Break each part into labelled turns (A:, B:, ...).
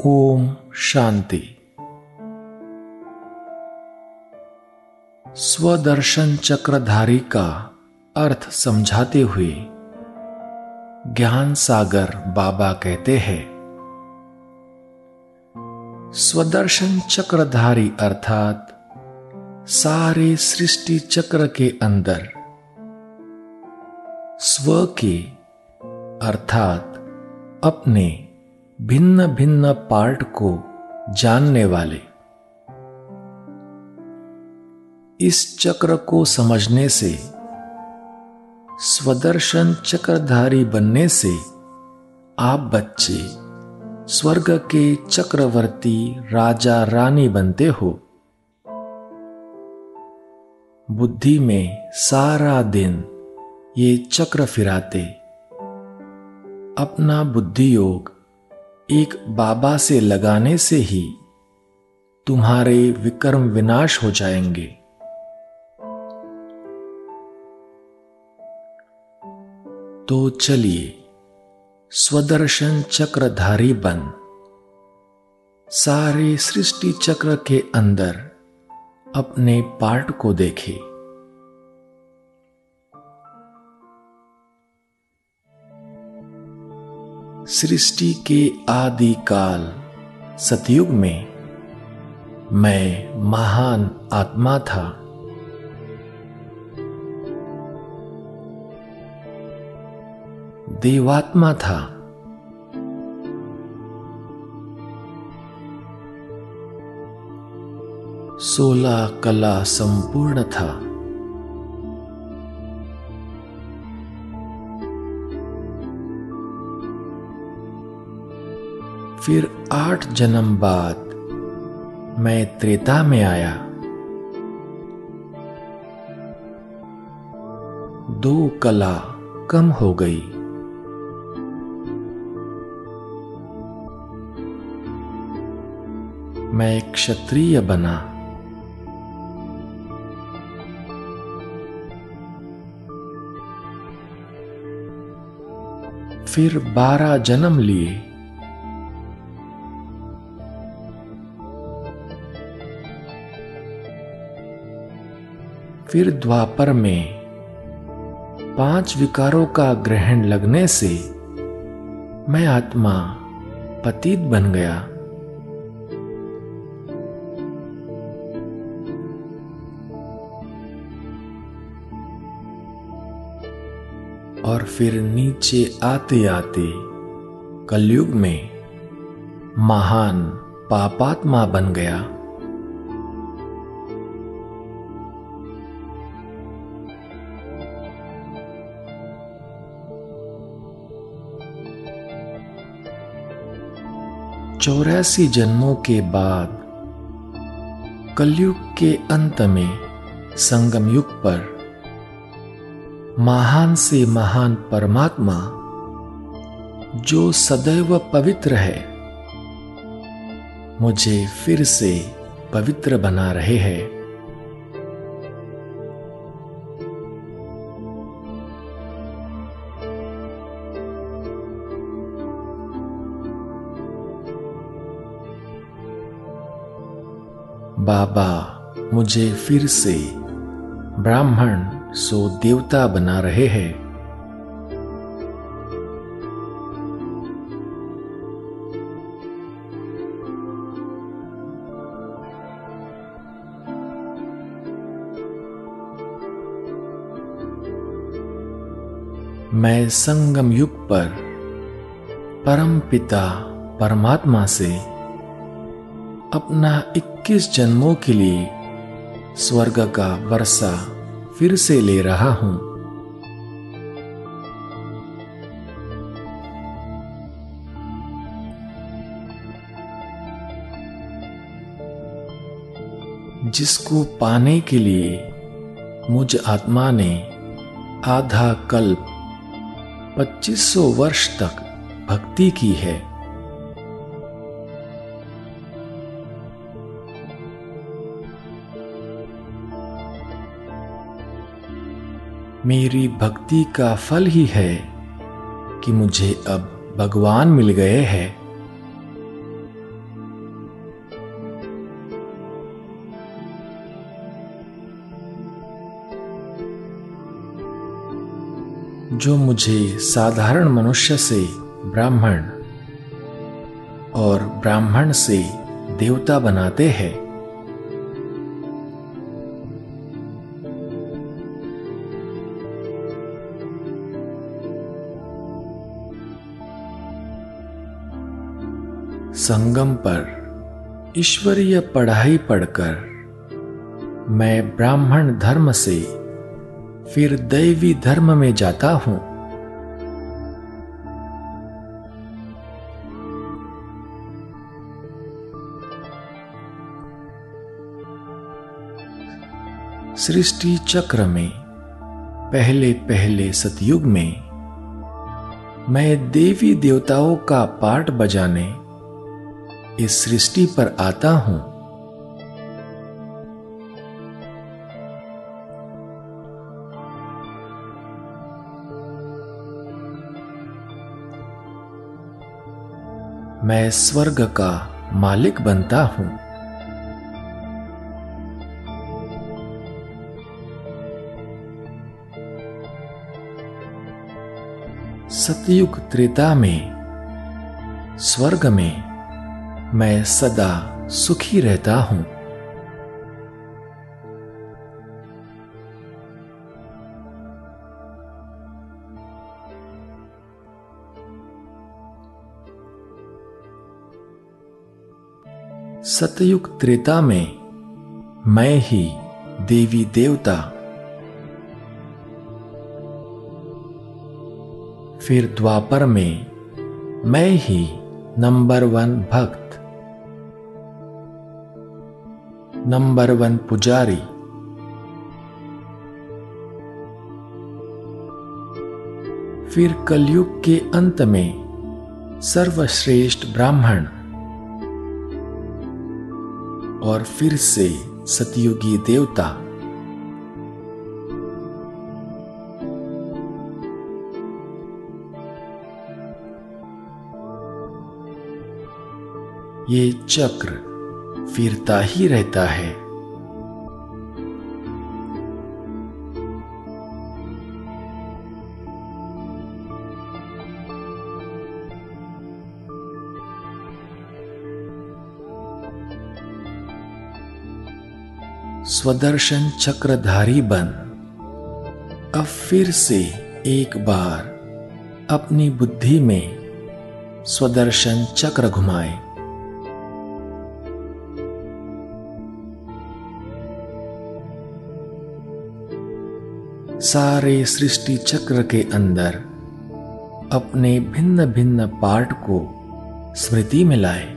A: ओम शांति। स्वदर्शन चक्रधारी का अर्थ समझाते हुए ज्ञान सागर बाबा कहते हैं, स्वदर्शन चक्रधारी अर्थात सारे सृष्टि चक्र के अंदर स्व के अर्थात अपने भिन्न भिन्न पार्ट को जानने वाले। इस चक्र को समझने से, स्वदर्शन चक्रधारी बनने से आप बच्चे स्वर्ग के चक्रवर्ती राजा रानी बनते हो। बुद्धि में सारा दिन ये चक्र फिराते अपना बुद्धि योग एक बाबा से लगाने से ही तुम्हारे विकर्म विनाश हो जाएंगे। तो चलिए स्वदर्शन चक्रधारी बन सारे सृष्टि चक्र के अंदर अपने पार्ट को देखें। सृष्टि के आदि काल सतयुग में मैं महान आत्मा था। देवात्मा था। सोलह कला संपूर्ण था। फिर 8 जन्म बाद मैं त्रेता में आया। 2 कला कम हो गई। मैं क्षत्रिय बना। फिर 12 जन्म लिए। फिर द्वापर में 5 विकारों का ग्रहण लगने से मैं आत्मा पतित बन गया। और फिर नीचे आते आते कलयुग में महान पापात्मा बन गया। चौरासी जन्मों के बाद कलयुग के अंत में संगम युग पर महान से महान परमात्मा जो सदैव पवित्र है, मुझे फिर से पवित्र बना रहे हैं। बाबा मुझे फिर से ब्राह्मण सो देवता बना रहे हैं। मैं संगम युग पर परम पिता परमात्मा से अपना 21 जन्मों के लिए स्वर्ग का वर्षा फिर से ले रहा हूं। जिसको पाने के लिए मुझ आत्मा ने आधा कल्प 2500 वर्ष तक भक्ति की है। मेरी भक्ति का फल ही है कि मुझे अब भगवान मिल गए हैं। जो मुझे साधारण मनुष्य से ब्राह्मण और ब्राह्मण से देवता बनाते हैं। संगम पर ईश्वरीय पढ़ाई पढ़कर मैं ब्राह्मण धर्म से फिर दैवी धर्म में जाता हूं। सृष्टि चक्र में पहले पहले सतयुग में मैं देवी देवताओं का पाठ बजाने इस सृष्टि पर आता हूं। मैं स्वर्ग का मालिक बनता हूं। सतयुग त्रेता में स्वर्ग में मैं सदा सुखी रहता हूं। सतयुग त्रेता में मैं ही देवी देवता, फिर द्वापर में मैं ही नंबर 1 भक्त, नंबर 1 पुजारी, फिर कलयुग के अंत में सर्वश्रेष्ठ ब्राह्मण और फिर से सतयुगी देवता। ये चक्र फिरता ही रहता है। स्वदर्शन चक्रधारी बन अब फिर से एक बार अपनी बुद्धि में स्वदर्शन चक्र घुमाए। सारे सृष्टि चक्र के अंदर अपने भिन्न भिन्न पार्ट को स्मृति में लाए।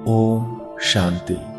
A: ओम शांति।